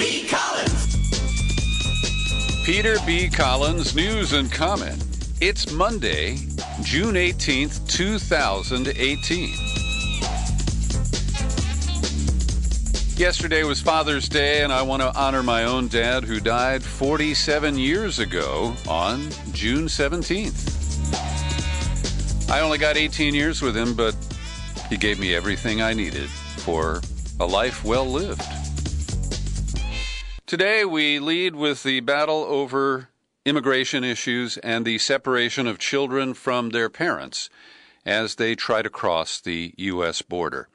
B. Collins. Peter B. Collins, news and comment. It's Monday, June 18th, 2018. Yesterday was Father's Day, and I want to honor my own dad who died 47 years ago on June 17th. I only got 18 years with him, but he gave me everything I needed for a life well lived. Today we lead with the battle over immigration issues and the separation of children from their parents as they try to cross the U.S. border.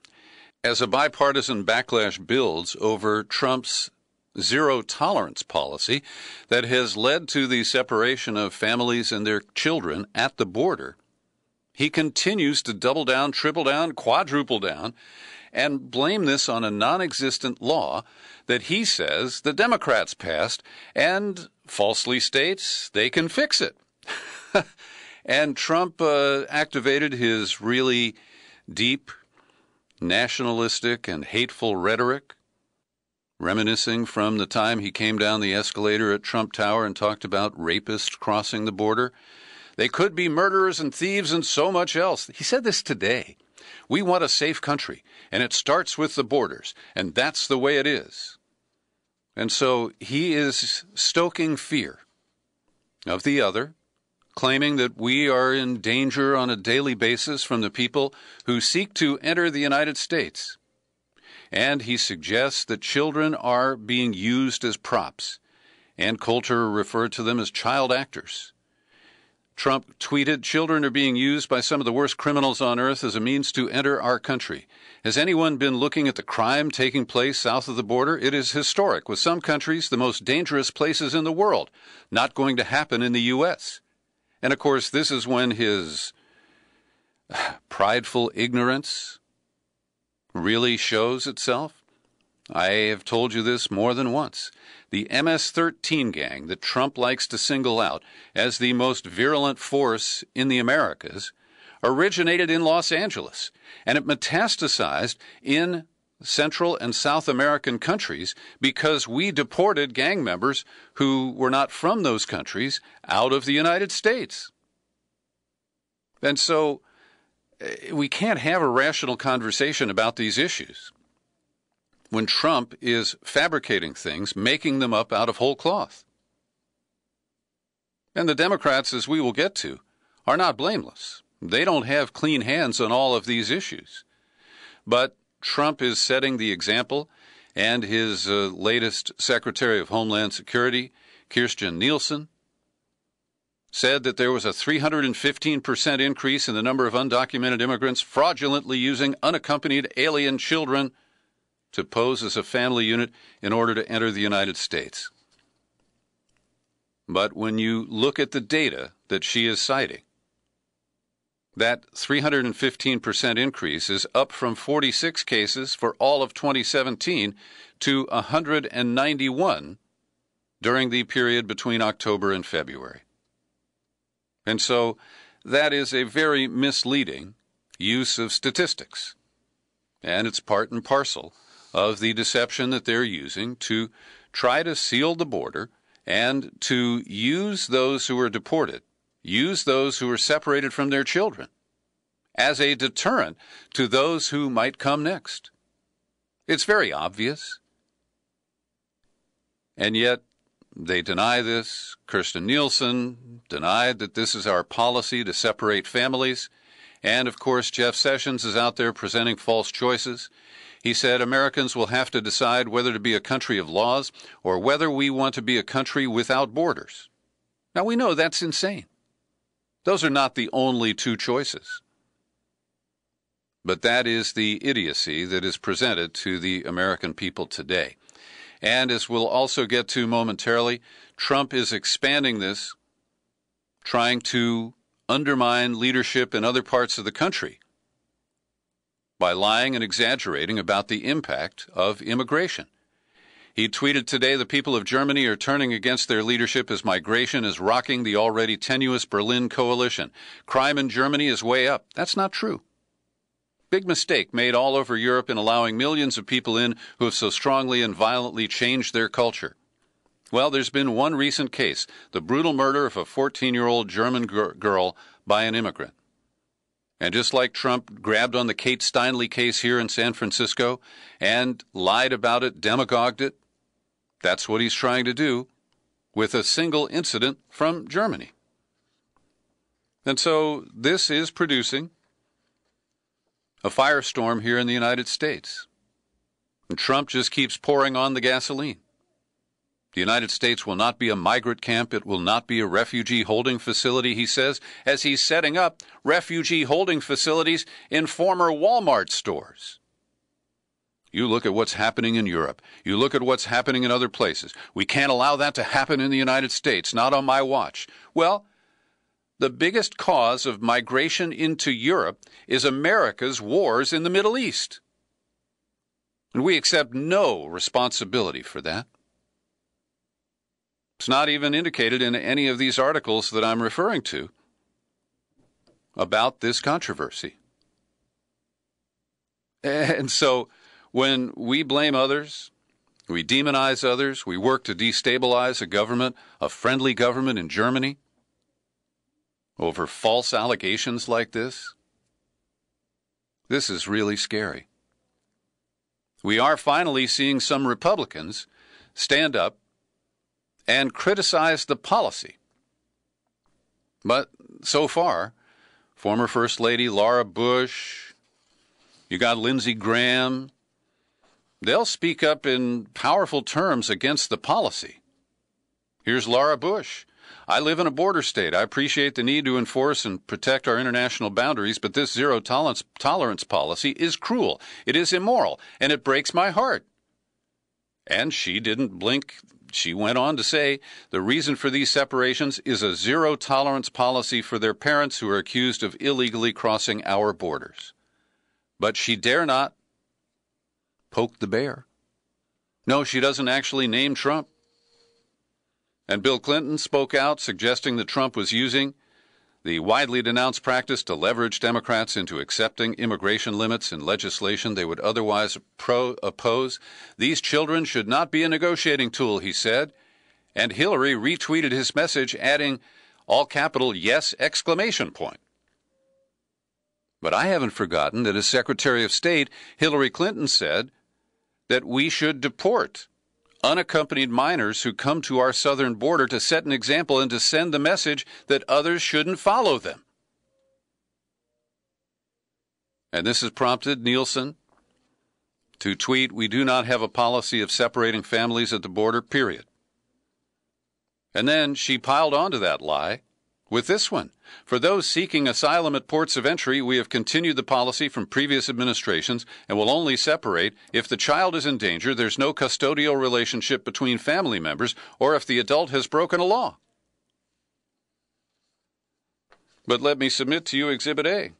As a bipartisan backlash builds over Trump's zero-tolerance policy that has led to the separation of families and their children at the border, he continues to double down, triple down, quadruple down, and blame this on a non-existent law that he says the Democrats passed and falsely states they can fix it. And Trump activated his really deep nationalistic and hateful rhetoric, reminiscing from the time he came down the escalator at Trump Tower and talked about rapists crossing the border. They could be murderers and thieves and so much else. He said this today. We want a safe country, and it starts with the borders, and that's the way it is. And so he is stoking fear of the other, claiming that we are in danger on a daily basis from the people who seek to enter the United States. And he suggests that children are being used as props, and Coulter referred to them as child actors. Trump tweeted, "Children are being used by some of the worst criminals on earth as a means to enter our country. Has anyone been looking at the crime taking place south of the border? It is historic, with some countries the most dangerous places in the world. Not going to happen in the U.S." And, of course, this is when his prideful ignorance really shows itself. I have told you this more than once. The MS-13 gang that Trump likes to single out as the most virulent force in the Americas originated in Los Angeles, and it metastasized in Central and South American countries because we deported gang members who were not from those countries out of the United States. And so we can't have a rational conversation about these issues when Trump is fabricating things, making them up out of whole cloth. And the Democrats, as we will get to, are not blameless. They don't have clean hands on all of these issues. But Trump is setting the example, and his latest Secretary of Homeland Security, Kirstjen Nielsen, said that there was a 315% increase in the number of undocumented immigrants fraudulently using unaccompanied alien children to pose as a family unit in order to enter the United States. But when you look at the data that she is citing, that 315% increase is up from 46 cases for all of 2017 to 191 during the period between October and February. And so that is a very misleading use of statistics. And it's part and parcel of the deception that they're using to try to seal the border and to use those who are deported, use those who are separated from their children as a deterrent to those who might come next. It's very obvious. And yet they deny this. Kirstjen Nielsen denied that this is our policy to separate families. And, of course, Jeff Sessions is out there presenting false choices. He said Americans will have to decide whether to be a country of laws or whether we want to be a country without borders. Now, we know that's insane. Those are not the only two choices. But that is the idiocy that is presented to the American people today. And as we'll also get to momentarily, Trump is expanding this, trying to undermine leadership in other parts of the country by lying and exaggerating about the impact of immigration. He tweeted today, "The people of Germany are turning against their leadership as migration is rocking the already tenuous Berlin coalition. Crime in Germany is way up." That's not true. Big mistake made all over Europe in allowing millions of people in who have so strongly and violently changed their culture. Well, there's been one recent case, the brutal murder of a 14-year-old German girl by an immigrant. And just like Trump grabbed on the Kate Steinle case here in San Francisco and lied about it, demagogued it, that's what he's trying to do with a single incident from Germany. And so this is producing a firestorm here in the United States. And Trump just keeps pouring on the gasoline. The United States will not be a migrant camp. It will not be a refugee holding facility, he says, as he's setting up refugee holding facilities in former Walmart stores. You look at what's happening in Europe. You look at what's happening in other places. We can't allow that to happen in the United States, not on my watch. Well, the biggest cause of migration into Europe is America's wars in the Middle East. And we accept no responsibility for that. It's not even indicated in any of these articles that I'm referring to about this controversy. And so when we blame others, we demonize others, we work to destabilize a government, a friendly government in Germany, over false allegations like this is really scary. We are finally seeing some Republicans stand up and criticize the policy. But so far, former First Lady Laura Bush, you got Lindsey Graham, they'll speak up in powerful terms against the policy. Here's Laura Bush. I live in a border state. I appreciate the need to enforce and protect our international boundaries, but this zero tolerance policy is cruel. It is immoral, and it breaks my heart. And she didn't blink. She went on to say the reason for these separations is a zero-tolerance policy for their parents who are accused of illegally crossing our borders. But she dare not poke the bear. No, she doesn't actually name Trump. And Bill Clinton spoke out, suggesting that Trump was using the widely denounced practice to leverage Democrats into accepting immigration limits in legislation they would otherwise oppose. These children should not be a negotiating tool, he said. And Hillary retweeted his message, adding, all capital yes, exclamation point. But I haven't forgotten that as Secretary of State, Hillary Clinton said that we should deport unaccompanied minors who come to our southern border to set an example and to send the message that others shouldn't follow them. And this has prompted Nielsen to tweet, we do not have a policy of separating families at the border, period. And then she piled onto that lie with this one. For those seeking asylum at ports of entry, we have continued the policy from previous administrations and will only separate if the child is in danger, there's no custodial relationship between family members, or if the adult has broken a law. But let me submit to you Exhibit A.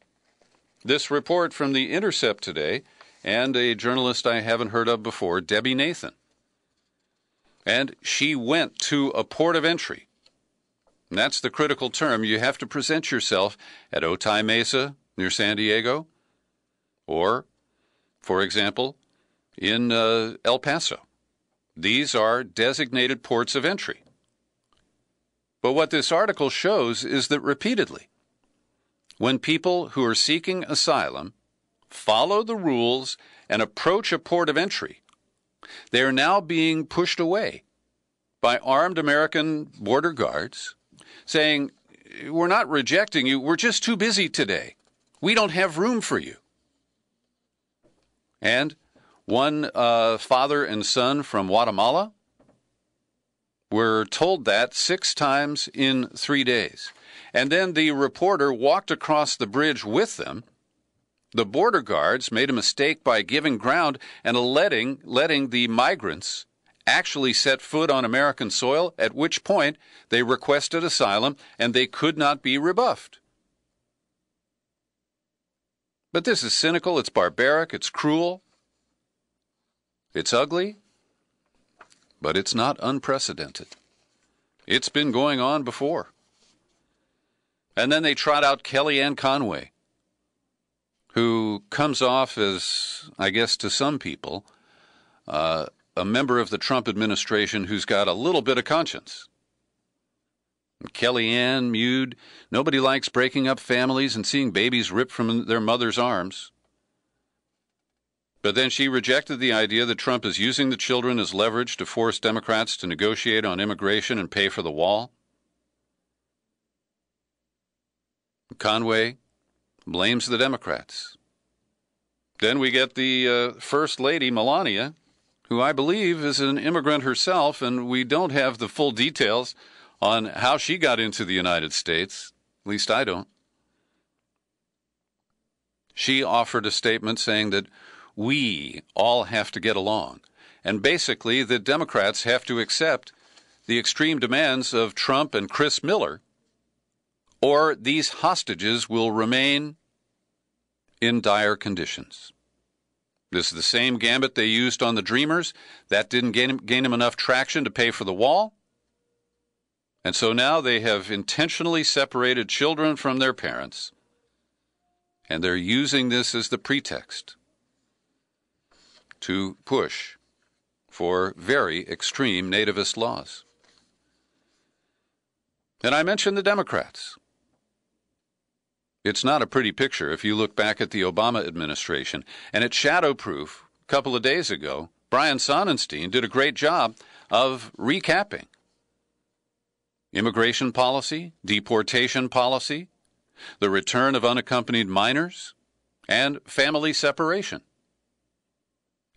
This report from The Intercept today, and a journalist I haven't heard of before, Debbie Nathan. And she went to a port of entry. And that's the critical term. You have to present yourself at Otay Mesa near San Diego, or, for example, in El Paso. These are designated ports of entry. But what this article shows is that repeatedly, when people who are seeking asylum follow the rules and approach a port of entry, they are now being pushed away by armed American border guards, saying, we're not rejecting you, we're just too busy today. We don't have room for you. And one father and son from Guatemala were told that 6 times in 3 days. And then the reporter walked across the bridge with them. The border guards made a mistake by giving ground and letting the migrants actually set foot on American soil, at which point they requested asylum and they could not be rebuffed. But this is cynical, it's barbaric, it's cruel, it's ugly, but it's not unprecedented. It's been going on before. And then they trot out Kellyanne Conway, who comes off as, I guess to some people, a member of the Trump administration who's got a little bit of conscience. Kellyanne mewed, "Nobody likes breaking up families and seeing babies ripped from their mother's arms." But then she rejected the idea that Trump is using the children as leverage to force Democrats to negotiate on immigration and pay for the wall. Conway blames the Democrats. Then we get the First Lady, Melania, who I believe is an immigrant herself, and we don't have the full details on how she got into the United States. At least I don't. She offered a statement saying that we all have to get along, and basically that Democrats have to accept the extreme demands of Trump and Chris Miller, or these hostages will remain in dire conditions. This is the same gambit they used on the Dreamers. That didn't gain them enough traction to pay for the wall. And so now they have intentionally separated children from their parents, and they're using this as the pretext to push for very extreme nativist laws. And I mentioned the Democrats. It's not a pretty picture if you look back at the Obama administration, and it's shadowproof. A couple of days ago, Brian Sonnenstein did a great job of recapping immigration policy, deportation policy, the return of unaccompanied minors, and family separation.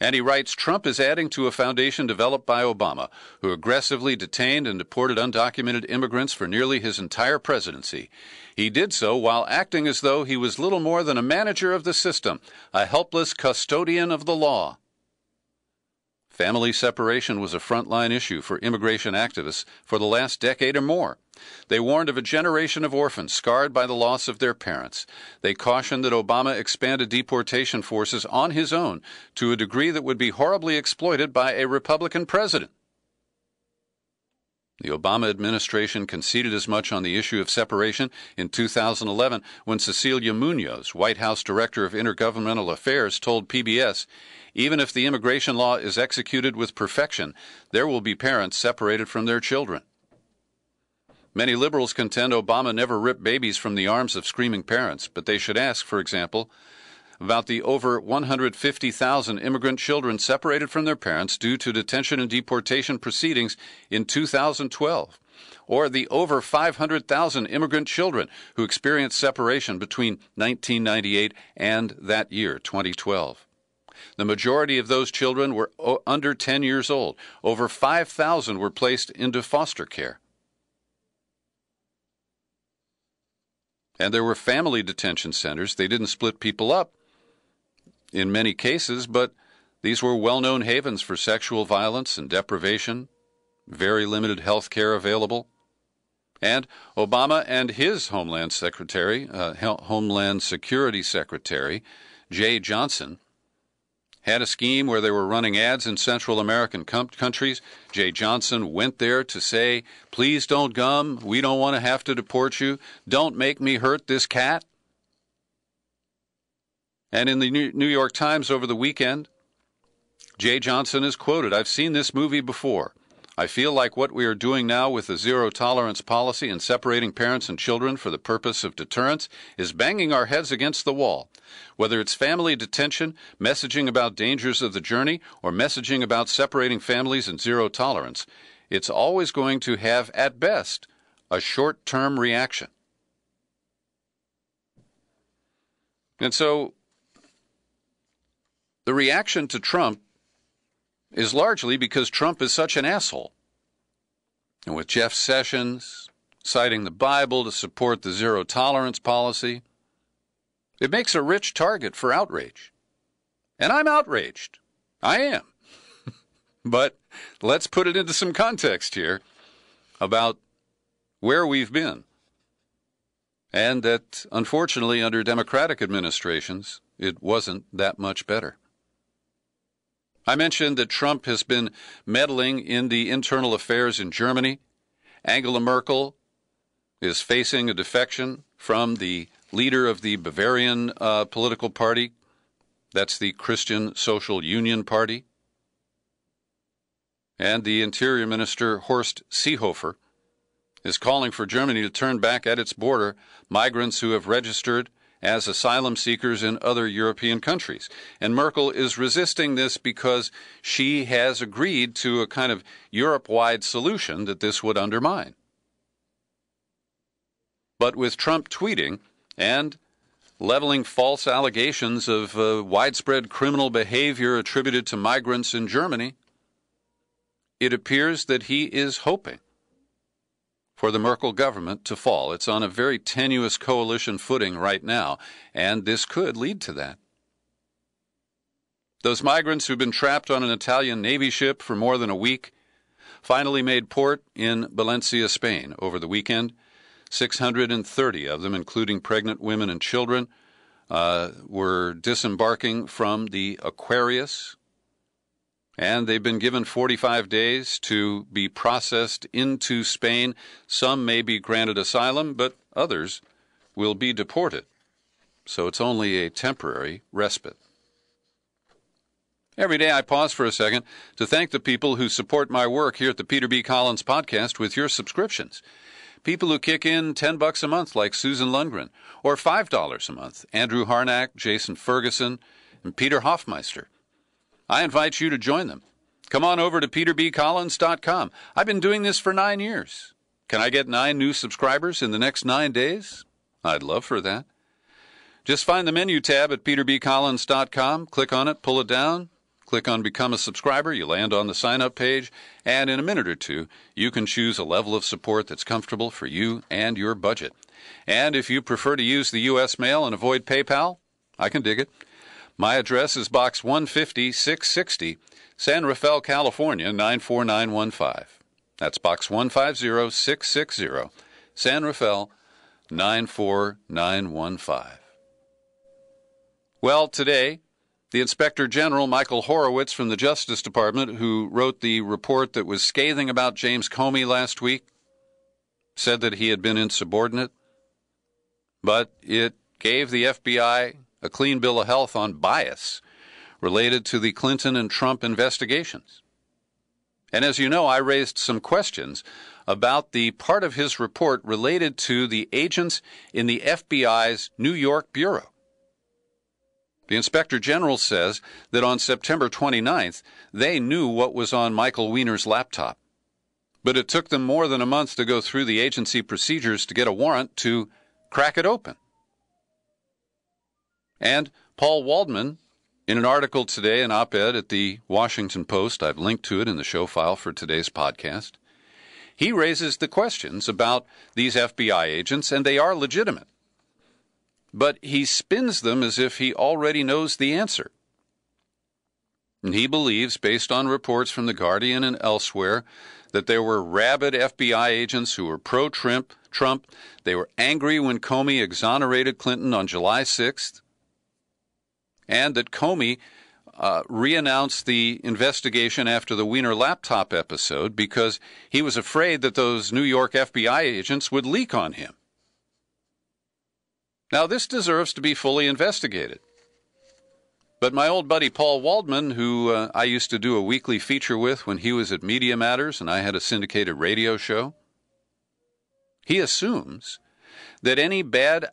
And he writes, Trump is adding to a foundation developed by Obama, who aggressively detained and deported undocumented immigrants for nearly his entire presidency. He did so while acting as though he was little more than a manager of the system, a helpless custodian of the law. Family separation was a frontline issue for immigration activists for the last decade or more. They warned of a generation of orphans scarred by the loss of their parents. They cautioned that Obama expanded deportation forces on his own to a degree that would be horribly exploited by a Republican president. The Obama administration conceded as much on the issue of separation in 2011 when Cecilia Munoz, White House Director of Intergovernmental Affairs, told PBS, even if the immigration law is executed with perfection, there will be parents separated from their children. Many liberals contend Obama never ripped babies from the arms of screaming parents, but they should ask, for example, about the over 150,000 immigrant children separated from their parents due to detention and deportation proceedings in 2012, or the over 500,000 immigrant children who experienced separation between 1998 and that year, 2012. The majority of those children were under 10 years old. Over 5,000 were placed into foster care. And there were family detention centers. They didn't split people up in many cases, but these were well-known havens for sexual violence and deprivation, very limited health care available. And Obama and his Homeland Secretary, Homeland Security Secretary, Jay Johnson, had a scheme where they were running ads in Central American countries. Jay Johnson went there to say, please don't come, we don't want to have to deport you, don't make me hurt this cat. And in the New York Times over the weekend, Jay Johnson is quoted, I've seen this movie before. I feel like what we are doing now with the zero-tolerance policy and separating parents and children for the purpose of deterrence is banging our heads against the wall. Whether it's family detention, messaging about dangers of the journey, or messaging about separating families and zero tolerance, it's always going to have, at best, a short-term reaction. And so the reaction to Trump is largely because Trump is such an asshole. And with Jeff Sessions citing the Bible to support the zero-tolerance policy, it makes a rich target for outrage. And I'm outraged. I am. But let's put it into some context here about where we've been. And that, unfortunately, under Democratic administrations, it wasn't that much better. I mentioned that Trump has been meddling in the internal affairs in Germany. Angela Merkel is facing a defection from the leader of the Bavarian political party. That's the Christian Social Union Party. And the Interior Minister, Horst Seehofer, is calling for Germany to turn back at its border migrants who have registered as asylum seekers in other European countries. And Merkel is resisting this because she has agreed to a kind of Europe-wide solution that this would undermine. But with Trump tweeting and leveling false allegations of widespread criminal behavior attributed to migrants in Germany, it appears that he is hoping for the Merkel government to fall. It's on a very tenuous coalition footing right now, and this could lead to that. Those migrants who've been trapped on an Italian Navy ship for more than a week finally made port in Valencia, Spain over the weekend. 630 of them, including pregnant women and children, were disembarking from the Aquarius, and they've been given 45 days to be processed into Spain. Some may be granted asylum, but others will be deported. So it's only a temporary respite. Every day I pause for a second to thank the people who support my work here at the Peter B. Collins Podcast with your subscriptions. People who kick in $10 a month like Susan Lundgren, or $5 a month, Andrew Harnack, Jason Ferguson, and Peter Hoffmeister. I invite you to join them. Come on over to peterbcollins.com. I've been doing this for 9 years. Can I get 9 new subscribers in the next 9 days? I'd love for that. Just find the menu tab at peterbcollins.com, click on it, pull it down, click on Become a Subscriber, you land on the sign-up page, and in a minute or two, you can choose a level of support that's comfortable for you and your budget. And if you prefer to use the U.S. mail and avoid PayPal, I can dig it. My address is Box 150, 660, San Rafael, California, 94915. That's Box 150, 660, San Rafael, 94915. Well, today, the Inspector General, Michael Horowitz from the Justice Department, who wrote the report that was scathing about James Comey last week, said that he had been insubordinate, but it gave the FBI a clean bill of health on bias related to the Clinton and Trump investigations. And as you know, I raised some questions about the part of his report related to the agents in the FBI's New York Bureau. The Inspector General says that on September 29th, they knew what was on Michael Weiner's laptop. But it took them more than a month to go through the agency procedures to get a warrant to crack it open. And Paul Waldman, in an article today, an op-ed at the Washington Post, I've linked to it in the show file for today's podcast, he raises the questions about these FBI agents, and they are legitimate. But he spins them as if he already knows the answer. And he believes, based on reports from The Guardian and elsewhere, that there were rabid FBI agents who were pro-Trump. They were angry when Comey exonerated Clinton on July 6th, and that Comey re-announced the investigation after the Weiner laptop episode because he was afraid that those New York FBI agents would leak on him. Now, this deserves to be fully investigated. But my old buddy Paul Waldman, who I used to do a weekly feature with when he was at Media Matters and I had a syndicated radio show, he assumes that any bad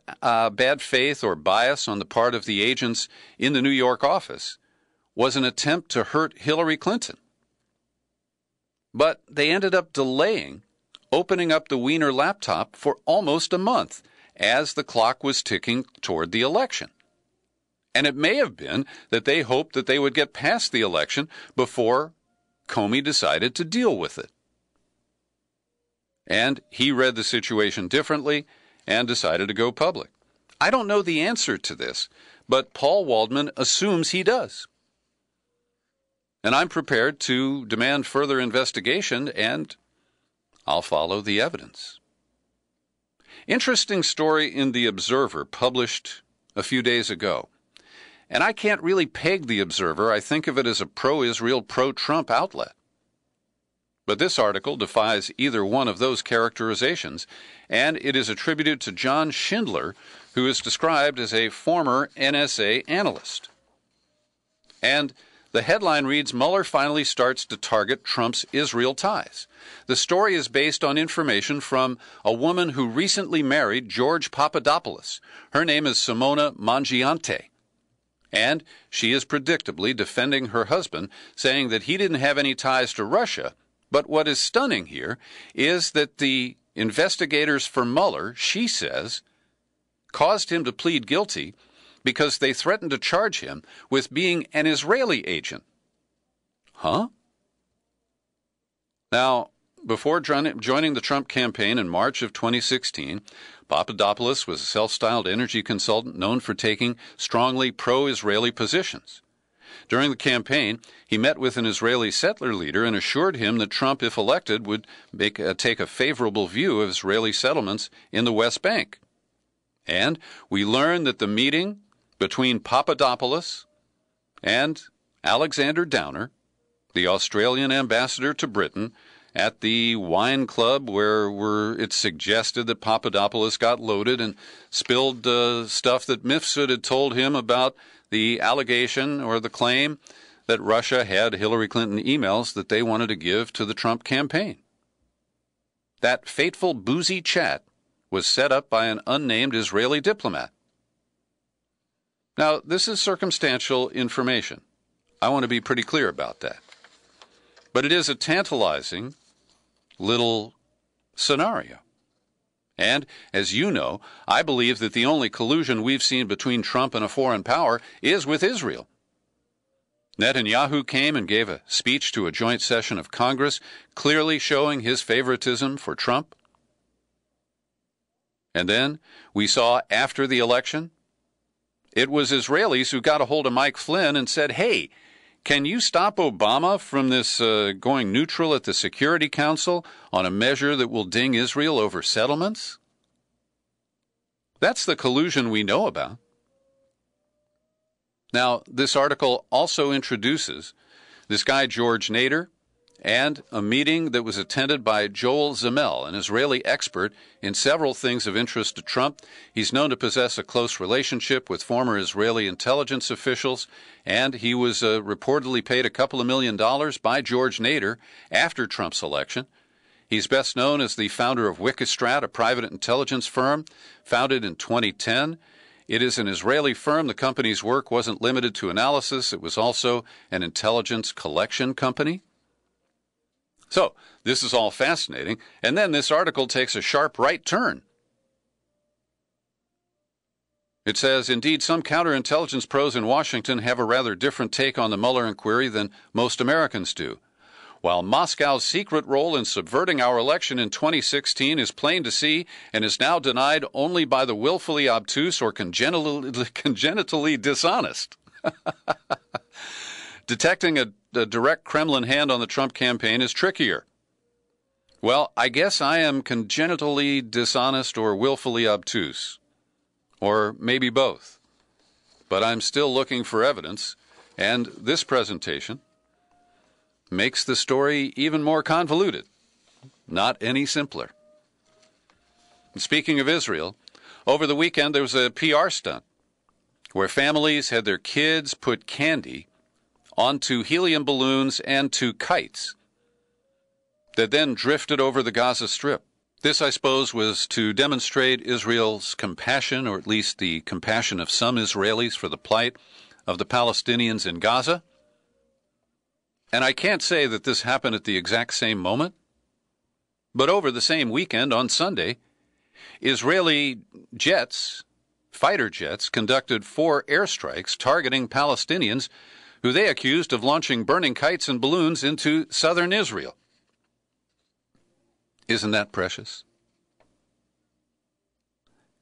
faith or bias on the part of the agents in the New York office was an attempt to hurt Hillary Clinton. But they ended up delaying opening up the Weiner laptop for almost a month as the clock was ticking toward the election. And it may have been that they hoped that they would get past the election before Comey decided to deal with it. And he read the situation differently and decided to go public. I don't know the answer to this, but Paul Waldman assumes he does. And I'm prepared to demand further investigation, and I'll follow the evidence. Interesting story in The Observer published a few days ago. And I can't really peg The Observer. I think of it as a pro-Israel, pro-Trump outlet. But this article defies either one of those characterizations, and it is attributed to John Schindler, who is described as a former NSA analyst. And the headline reads, Mueller finally starts to target Trump's Israel ties. The story is based on information from a woman who recently married George Papadopoulos. Her name is Simona Mangiante. And she is predictably defending her husband, saying that he didn't have any ties to Russia. But what is stunning here is that the investigators for Mueller, she says, caused him to plead guilty because they threatened to charge him with being an Israeli agent. Huh? Now, before joining the Trump campaign in March of 2016, Papadopoulos was a self-styled energy consultant known for taking strongly pro-Israeli positions. During the campaign, he met with an Israeli settler leader and assured him that Trump, if elected, would take a favorable view of Israeli settlements in the West Bank. And we learned that the meeting between Papadopoulos and Alexander Downer, the Australian ambassador to Britain, at the wine club where it's suggested that Papadopoulos got loaded and spilled stuff that Mifsud had told him about the allegation or the claim that Russia had Hillary Clinton emails that they wanted to give to the Trump campaign. That fateful boozy chat was set up by an unnamed Israeli diplomat. Now, this is circumstantial information. I want to be pretty clear about that. But it is a tantalizing little scenario. And, as you know, I believe that the only collusion we've seen between Trump and a foreign power is with Israel. Netanyahu came and gave a speech to a joint session of Congress, clearly showing his favoritism for Trump. And then we saw after the election, it was Israelis who got a hold of Mike Flynn and said, hey, can you stop Obama from this going neutral at the Security Council on a measure that will ding Israel over settlements? That's the collusion we know about. Now, this article also introduces this guy George Nader and a meeting that was attended by Joel Zamel, an Israeli expert in several things of interest to Trump. He's known to possess a close relationship with former Israeli intelligence officials, and he was reportedly paid a couple of $1 million by George Nader after Trump's election. He's best known as the founder of Wikistrat, a private intelligence firm founded in 2010. It is an Israeli firm. The company's work wasn't limited to analysis. It was also an intelligence collection company. So, this is all fascinating, and then this article takes a sharp right turn. It says, indeed, some counterintelligence pros in Washington have a rather different take on the Mueller inquiry than most Americans do. While Moscow's secret role in subverting our election in 2016 is plain to see and is now denied only by the willfully obtuse or congenitally dishonest. Detecting a direct Kremlin hand on the Trump campaign is trickier. Well, I guess I am congenitally dishonest or willfully obtuse. Or maybe both. But I'm still looking for evidence, and this presentation makes the story even more convoluted, not any simpler. And speaking of Israel, over the weekend there was a PR stunt where families had their kids put candy onto helium balloons and to kites that then drifted over the Gaza Strip. This, I suppose, was to demonstrate Israel's compassion, or at least the compassion of some Israelis for the plight of the Palestinians in Gaza. And I can't say that this happened at the exact same moment, but over the same weekend on Sunday, Israeli jets, fighter jets, conducted 4 airstrikes targeting Palestinians who they accused of launching burning kites and balloons into southern Israel. Isn't that precious?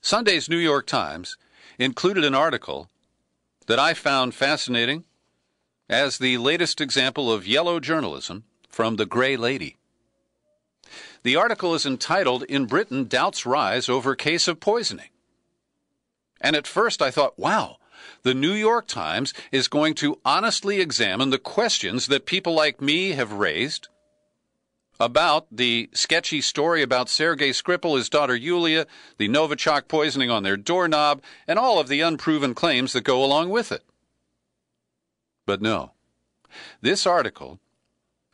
Sunday's New York Times included an article that I found fascinating as the latest example of yellow journalism from the Gray Lady. The article is entitled, In Britain, Doubts Rise Over Case of Poisoning. And at first I thought, wow, the New York Times is going to honestly examine the questions that people like me have raised about the sketchy story about Sergei Skripal, his daughter Yulia, the Novichok poisoning on their doorknob, and all of the unproven claims that go along with it. But no, this article,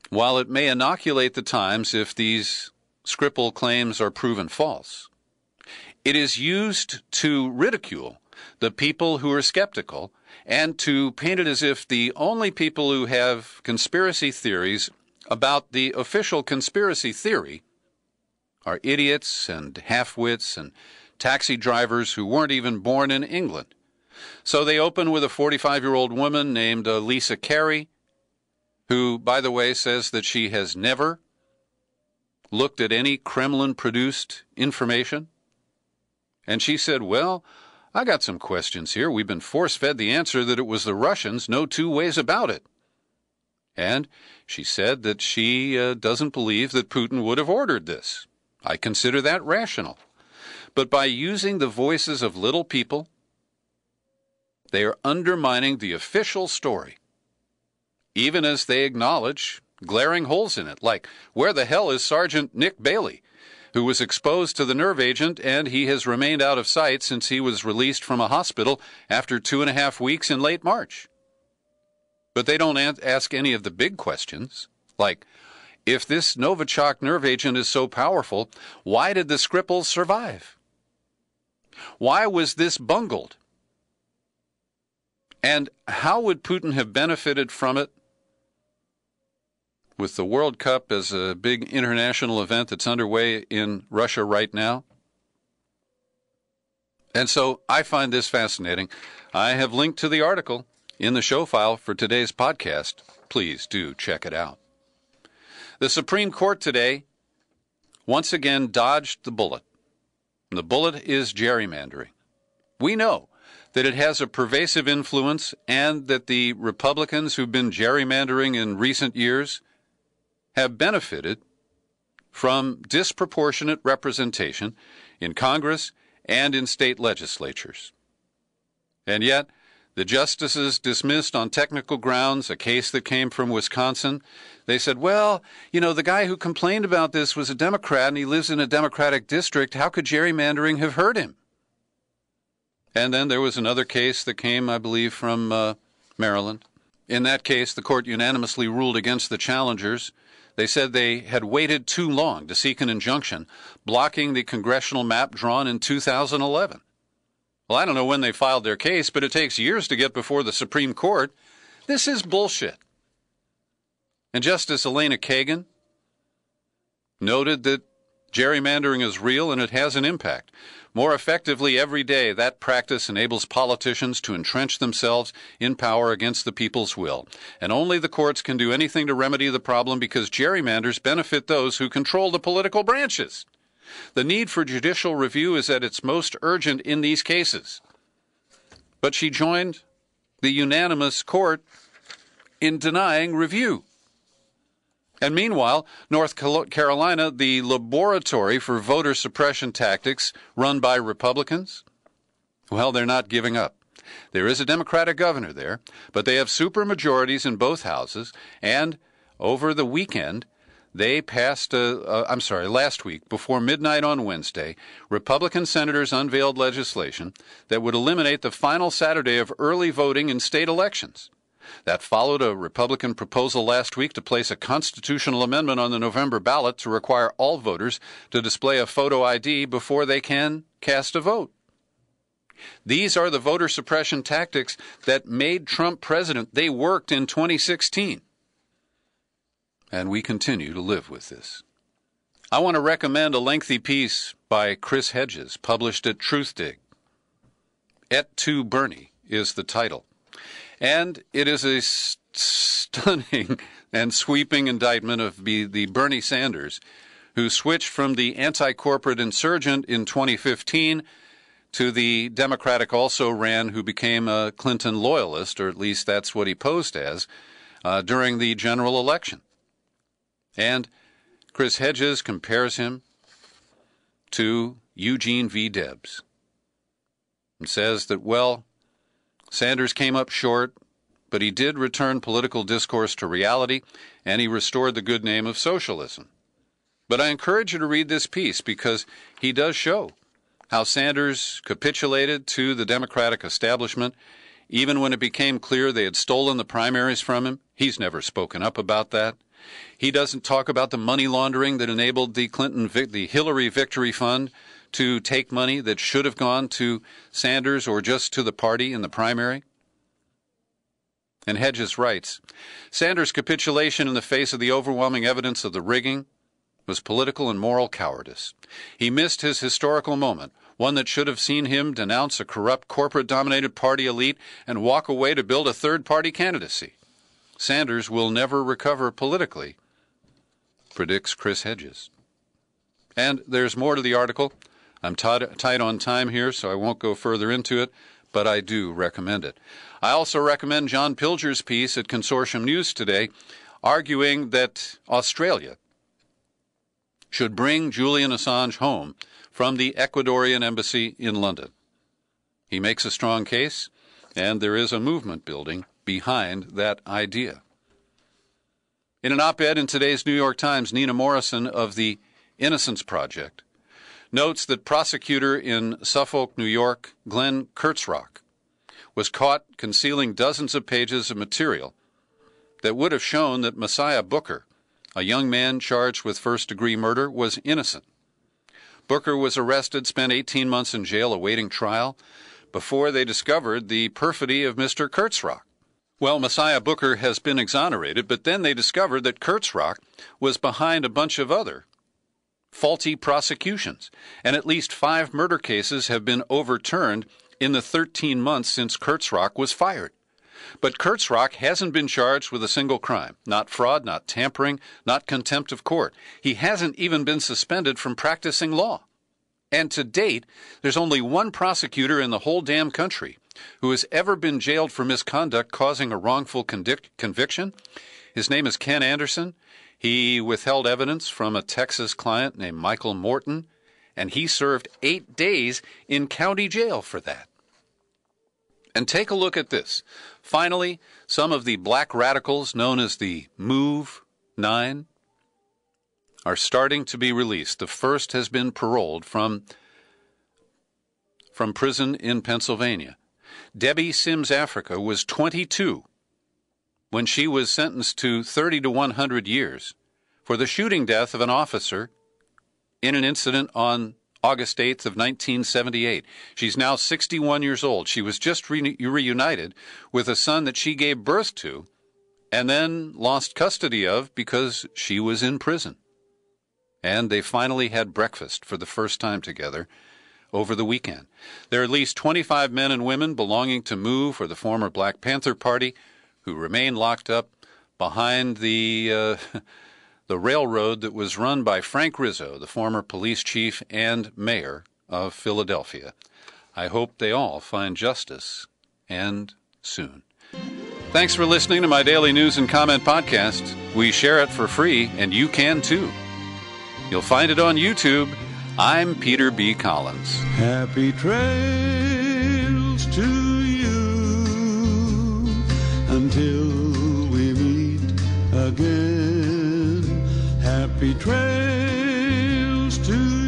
while it may inoculate the Times if these Skripal claims are proven false, it is used to ridicule the people who are skeptical and to paint it as if the only people who have conspiracy theories about the official conspiracy theory are idiots and half-wits and taxi drivers who weren't even born in England. So they open with a 45-year-old woman named Lisa Carey, who, by the way, says that she has never looked at any Kremlin-produced information. And she said, well, I got some questions here. We've been force-fed the answer that it was the Russians, no two ways about it. And she said that she doesn't believe that Putin would have ordered this. I consider that rational. But by using the voices of little people, they are undermining the official story, even as they acknowledge glaring holes in it, like where the hell is Sergeant Nick Bailey, who was exposed to the nerve agent, and he has remained out of sight since he was released from a hospital after 2.5 weeks in late March. But they don't ask any of the big questions, like, if this Novichok nerve agent is so powerful, why did the Skripals survive? Why was this bungled? And how would Putin have benefited from it? With the World Cup as a big international event that's underway in Russia right now. And so I find this fascinating. I have linked to the article in the show file for today's podcast. Please do check it out. The Supreme Court today once again dodged the bullet. And the bullet is gerrymandering. We know that it has a pervasive influence and that the Republicans who've been gerrymandering in recent years have benefited from disproportionate representation in Congress and in state legislatures. And yet, the justices dismissed on technical grounds a case that came from Wisconsin. They said, well, the guy who complained about this was a Democrat and he lives in a Democratic district. How could gerrymandering have hurt him? And then there was another case that came, I believe, from Maryland. In that case, the court unanimously ruled against the challengers. They said they had waited too long to seek an injunction, blocking the congressional map drawn in 2011. Well, I don't know when they filed their case, but it takes years to get before the Supreme Court. This is bullshit. And Justice Elena Kagan noted that gerrymandering is real and it has an impact. More effectively every day, that practice enables politicians to entrench themselves in power against the people's will. And only the courts can do anything to remedy the problem because gerrymanders benefit those who control the political branches. The need for judicial review is at its most urgent in these cases. But she joined the unanimous court in denying review. And meanwhile, North Carolina, the laboratory for voter suppression tactics run by Republicans, well, they're not giving up. There is a Democratic governor there, but they have supermajorities in both houses, and over the weekend, they passed, last week, before midnight on Wednesday, Republican senators unveiled legislation that would eliminate the final Saturday of early voting in state elections. That followed a Republican proposal last week to place a constitutional amendment on the November ballot to require all voters to display a photo ID before they can cast a vote. These are the voter suppression tactics that made Trump president. They worked in 2016. And we continue to live with this. I want to recommend a lengthy piece by Chris Hedges, published at Truthdig. Et tu, Bernie is the title. And it is a stunning and sweeping indictment of the Bernie Sanders, who switched from the anti-corporate insurgent in 2015 to the Democratic also-ran who became a Clinton loyalist, or at least that's what he posed as, during the general election. And Chris Hedges compares him to Eugene V. Debs and says that, well, Sanders came up short, but he did return political discourse to reality, and he restored the good name of socialism. But I encourage you to read this piece because he does show how Sanders capitulated to the Democratic establishment. Even when it became clear they had stolen the primaries from him, he's never spoken up about that. He doesn't talk about the money laundering that enabled the Hillary Victory Fund to take money that should have gone to Sanders or just to the party in the primary. And Hedges writes, Sanders' capitulation in the face of the overwhelming evidence of the rigging was political and moral cowardice. He missed his historical moment, one that should have seen him denounce a corrupt, corporate-dominated party elite and walk away to build a third-party candidacy. Sanders will never recover politically, predicts Chris Hedges. And there's more to the article. I'm tight on time here, so I won't go further into it, but I do recommend it. I also recommend John Pilger's piece at Consortium News today, arguing that Australia should bring Julian Assange home from the Ecuadorian embassy in London. He makes a strong case, and there is a movement building behind that idea. In an op-ed in today's New York Times, Nina Morrison of the Innocence Project notes that prosecutor in Suffolk, New York, Glenn Kurtzrock, was caught concealing dozens of pages of material that would have shown that Messiah Booker, a young man charged with first-degree murder, was innocent. Booker was arrested, spent 18 months in jail awaiting trial before they discovered the perfidy of Mr. Kurtzrock. Well, Messiah Booker has been exonerated, but then they discovered that Kurtzrock was behind a bunch of other faulty prosecutions, and at least 5 murder cases have been overturned in the 13 months since Kurtzrock was fired. But Kurtzrock hasn't been charged with a single crime, not fraud, not tampering, not contempt of court. He hasn't even been suspended from practicing law. And to date, there's only one prosecutor in the whole damn country who has ever been jailed for misconduct causing a wrongful conviction. His name is Ken Anderson. He withheld evidence from a Texas client named Michael Morton, and he served 8 days in county jail for that. And take a look at this. Finally, some of the black radicals known as the Move 9 are starting to be released. The first has been paroled from prison in Pennsylvania. Debbie Sims Africa was 22 when she was sentenced to 30 to 100 years for the shooting death of an officer in an incident on August 8th of 1978. She's now 61 years old. She was just reunited with a son that she gave birth to and then lost custody of because she was in prison. And they finally had breakfast for the first time together over the weekend. There are at least 25 men and women belonging to MOVE, or the former Black Panther Party, who remain locked up behind the railroad that was run by Frank Rizzo, the former police chief and mayor of Philadelphia. I hope they all find justice, and soon. Thanks for listening to my daily news and comment podcast. We share it for free, and you can too. You'll find it on YouTube. I'm Peter B. Collins. Happy trails to you until we meet again. Happy trails to you.